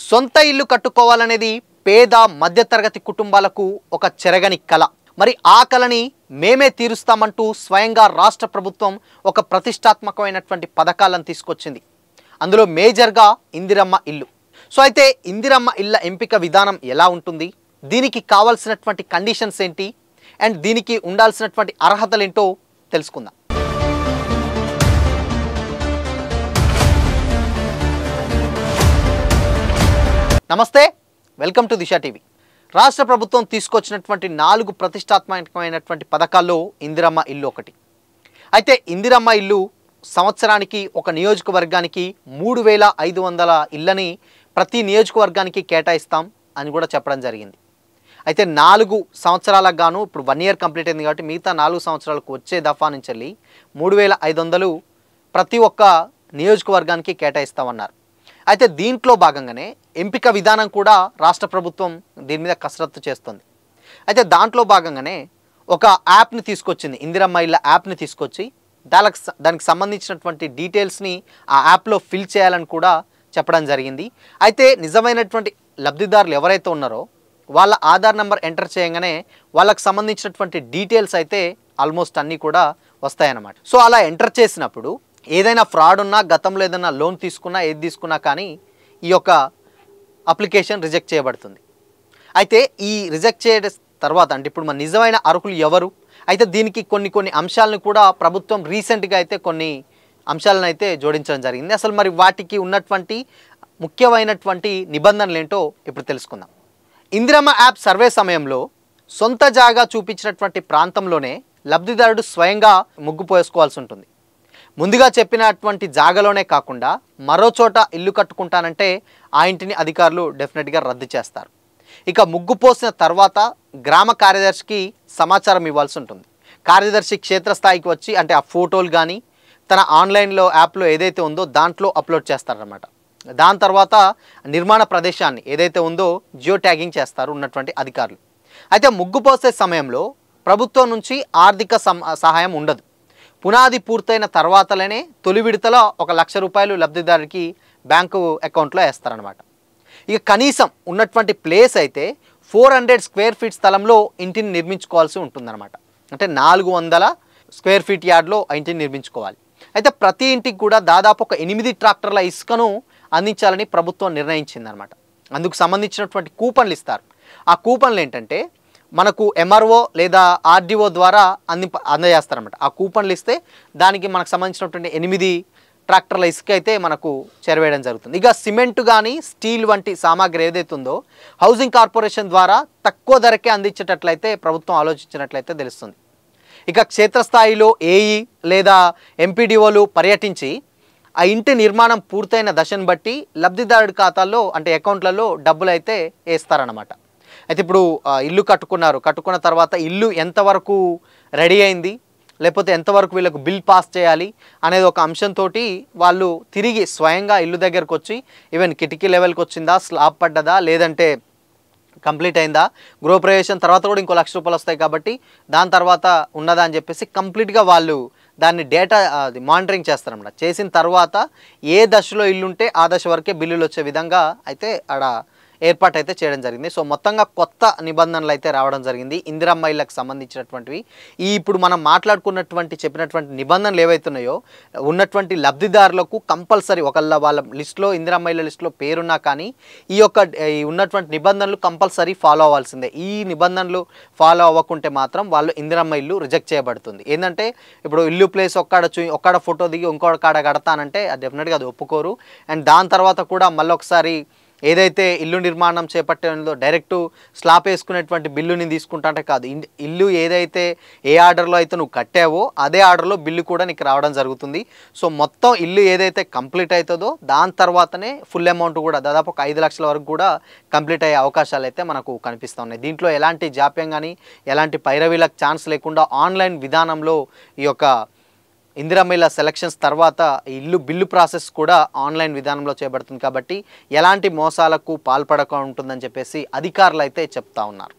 సొంత ఇల్లు కట్టుకోవాలనేది పేద మధ్యతరగతి కుటుంబాలకు ఒక చెరగని కల. మరి ఆ కలని మేమే తీరుస్తామంటూ స్వయంగా రాష్ట్ర ప్రభుత్వం ఒక ప్రతిష్టాత్మకమైనటువంటి పథకాలను తీసుకొచ్చింది. అందులో మేజర్గా ఇందిరమ్మ ఇల్లు. సో అయితే ఇందిరమ్మ ఇళ్ళ ఎంపిక విధానం ఎలా ఉంటుంది, దీనికి కావాల్సినటువంటి కండిషన్స్ ఏంటి అండ్ దీనికి ఉండాల్సినటువంటి అర్హతలు ఏంటో తెలుసుకుందాం. నమస్తే, వెల్కమ్ టు దిశ టీవీ. రాష్ట్ర ప్రభుత్వం తీసుకొచ్చినటువంటి 4 ప్రతిష్టాత్మకమైనటువంటి పథకాల్లో ఇందిరమ్మ ఇల్లు ఒకటి. అయితే ఇందిరమ్మ ఇల్లు సంవత్సరానికి ఒక నియోజకవర్గానికి 3500 ఇళ్ళని ప్రతి నియోజకవర్గానికి కేటాయిస్తాం అని కూడా చెప్పడం జరిగింది. అయితే 4 సంవత్సరాలకు గాను ఇప్పుడు 1 ఇయర్ కంప్లీట్ అయింది కాబట్టి మిగతా 4 సంవత్సరాలకు వచ్చే దఫా నుంచి వెళ్ళి 3500 ప్రతి ఒక్క నియోజకవర్గానికి కేటాయిస్తామన్నారు. అయితే దీంట్లో భాగంగానే ఎంపిక విధానం కూడా రాష్ట్ర ప్రభుత్వం దీని మీద కసరత్తు చేస్తుంది. అయితే దాంట్లో భాగంగానే ఒక యాప్ని తీసుకొచ్చింది, ఇందిరమ్మ ఇళ్ళ యాప్ని తీసుకొచ్చి దానికి సంబంధించినటువంటి డీటెయిల్స్ని ఆ యాప్లో ఫిల్ చేయాలని కూడా చెప్పడం జరిగింది. అయితే నిజమైనటువంటి లబ్ధిదారులు ఎవరైతే ఉన్నారో వాళ్ళ ఆధార్ నెంబర్ ఎంటర్ చేయగానే వాళ్ళకి సంబంధించినటువంటి డీటెయిల్స్ అయితే ఆల్మోస్ట్ అన్నీ కూడా వస్తాయన్నమాట. సో అలా ఎంటర్ చేసినప్పుడు ఏదైనా ఫ్రాడ్ ఉన్నా, గతంలో ఏదైనా లోన్ తీసుకున్నా, ఏది తీసుకున్నా కానీ ఈ యొక్క అప్లికేషన్ రిజెక్ట్ చేయబడుతుంది. అయితే ఈ రిజెక్ట్ చేయడం తర్వాత అంటే ఇప్పుడు మన నిజమైన అర్హులు ఎవరు, అయితే దీనికి కొన్ని అంశాలను కూడా ప్రభుత్వం రీసెంట్గా అయితే కొన్ని అంశాలను అయితే జోడించడం జరిగింది. అసలు మరి వాటికి ఉన్నటువంటి ముఖ్యమైనటువంటి నిబంధనలు ఏంటో ఇప్పుడు తెలుసుకుందాం. ఇందిరమ్మ యాప్ సర్వే సమయంలో సొంత జాగా చూపించినటువంటి ప్రాంతంలోనే లబ్ధిదారుడు స్వయంగా ముగ్గు పోసుకోవాల్సి ఉంటుంది. ముందుగా చెప్పినటువంటి జాగాలోనే కాకుండా మరో చోట ఇల్లు కట్టుకుంటానంటే ఆ ఇంటిని అధికారులు డెఫినెట్గా రద్దు చేస్తారు. ఇక ముగ్గు పోసిన తర్వాత గ్రామ కార్యదర్శికి సమాచారం ఇవ్వాల్సి ఉంటుంది. కార్యదర్శి క్షేత్రస్థాయికి వచ్చి అంటే ఆ ఫోటోలు కానీ తన ఆన్లైన్లో యాప్లో ఏదైతే ఉందో దాంట్లో అప్లోడ్ చేస్తారన్నమాట. దాని తర్వాత నిర్మాణ ప్రదేశాన్ని ఏదైతే ఉందో జియో ట్యాగింగ్ చేస్తారు ఉన్నటువంటి అధికారులు. అయితే ముగ్గు పోసే సమయంలో ప్రభుత్వం నుంచి ఆర్థిక సహాయం ఉండదు. పునాది పూర్తయిన తర్వాతనే తొలి విడతలో 1 లక్ష రూపాయలు లబ్ధిదారుడికి బ్యాంకు అకౌంట్లో వేస్తారనమాట. ఇక కనీసం ఉన్నటువంటి ప్లేస్ అయితే 400 స్క్వేర్ ఫీట్ స్థలంలో ఇంటిని నిర్మించుకోవాల్సి ఉంటుందన్నమాట. అంటే 400 స్క్వేర్ ఫీట్ యార్డ్లో ఆ ఇంటిని నిర్మించుకోవాలి. అయితే ప్రతి ఇంటికి కూడా దాదాపు ఒక 8 ట్రాక్టర్ల ఇసుకను అందించాలని ప్రభుత్వం నిర్ణయించిందనమాట. అందుకు సంబంధించినటువంటి కూపన్లు ఇస్తారు. ఆ కూపన్లు ఏంటంటే మనకు ఎంఆర్ఓ లేదా ఆర్డీఓ ద్వారా అందజేస్తారన్నమాట. ఆ కూపన్లు ఇస్తే దానికి మనకు సంబంధించినటువంటి 8 ట్రాక్టర్ల ఇసుక అయితే మనకు చేరవేయడం జరుగుతుంది. ఇక సిమెంట్ కానీ స్టీల్ వంటి సామాగ్రి ఏదైతే ఉందో హౌసింగ్ కార్పొరేషన్ ద్వారా తక్కువ ధరకే అందించేటట్లయితే ప్రభుత్వం ఆలోచించినట్లయితే తెలుస్తుంది. ఇక క్షేత్రస్థాయిలో ఏఈ లేదా ఎంపీడీఓలు పర్యటించి ఆ ఇంటి నిర్మాణం పూర్తయిన దశను బట్టి లబ్ధిదారుడి ఖాతాల్లో అంటే అకౌంట్లలో డబ్బులు అయితే వేస్తారన్నమాట. అయితే ఇప్పుడు ఇల్లు కట్టుకున్న తర్వాత ఇల్లు ఎంతవరకు రెడీ అయింది, లేకపోతే ఎంతవరకు వీళ్ళకు బిల్ పాస్ చేయాలి అనేది ఒక అంశంతో వాళ్ళు తిరిగి స్వయంగా ఇల్లు దగ్గరకు వచ్చి ఈవెన్ కిటికీ లెవెల్కి వచ్చిందా, స్లాబ్ పడ్డదా, లేదంటే కంప్లీట్ అయిందా, గృహప్రవేశం తర్వాత కూడా ఇంకో 1 లక్ష రూపాయలు వస్తాయి కాబట్టి దాని తర్వాత ఉన్నదా అని చెప్పేసి కంప్లీట్గా వాళ్ళు దాన్ని డేటా మానిటరింగ్ చేస్తారన్నమాట. చేసిన తర్వాత ఏ దశలో ఇల్లుంటే ఆ దశ వరకే బిల్లులు వచ్చే విధంగా అయితే ఆడ ఏర్పాటు అయితే చేయడం జరిగింది. సో మొత్తంగా కొత్త నిబంధనలు అయితే రావడం జరిగింది ఇందిరమ్మ ఇళ్ళకి సంబంధించినటువంటివి. ఇప్పుడు మనం చెప్పినటువంటి నిబంధనలు ఏవైతున్నాయో ఉన్నటువంటి లబ్ధిదారులకు కంపల్సరీ వాళ్ళ లిస్టులో ఇందిరమ్మ ఇళ్ళ లిస్టులో పేరున్నా కానీ ఈ ఉన్నటువంటి నిబంధనలు కంపల్సరీ ఫాలో అవ్వాల్సిందే. ఈ నిబంధనలు ఫాలో అవ్వకుంటే మాత్రం వాళ్ళు ఇందిరమ్మ ఇల్లు రిజెక్ట్ చేయబడుతుంది. ఏంటంటే ఇప్పుడు ఇల్లు ప్లేస్ ఒక్కడ ఫోటో దిగి ఇంకొక కాడ కడతానంటే అది డెఫినెట్గా అది ఒప్పుకోరు. అండ్ దాని తర్వాత కూడా మళ్ళొకసారి ఏదైతే ఇల్లు నిర్మాణం చేపట్టేందో డైరెక్ట్ స్లాబ్ వేసుకునేటువంటి బిల్లుని తీసుకుంటా అంటే కాదు, ఇల్లు ఏదైతే ఏ ఆర్డర్లో అయితే నువ్వు కట్టావో అదే ఆర్డర్లో బిల్లు కూడా నీకు రావడం జరుగుతుంది. సో మొత్తం ఇల్లు ఏదైతే కంప్లీట్ అవుతుందో దాని తర్వాతనే ఫుల్ అమౌంట్ కూడా దాదాపు ఒక 5 లక్షల వరకు కూడా కంప్లీట్ అయ్యే అవకాశాలు అయితే మనకు కనిపిస్తూ ఉన్నాయి. దీంట్లో ఎలాంటి జాప్యం కానీ ఎలాంటి పైరవీలకు ఛాన్స్ లేకుండా ఆన్లైన్ విధానంలో ఈ యొక్క ఇందిరమ్మ ఇళ్ళ సెలక్షన్స్ తర్వాత ఇల్లు బిల్లు ప్రాసెస్ కూడా ఆన్లైన్ విధానంలో చేయబడుతుంది కాబట్టి ఎలాంటి మోసాలకు పాల్పడకుండా ఉంటుందని చెప్పేసి అధికారులు అయితే చెప్తా ఉన్నారు.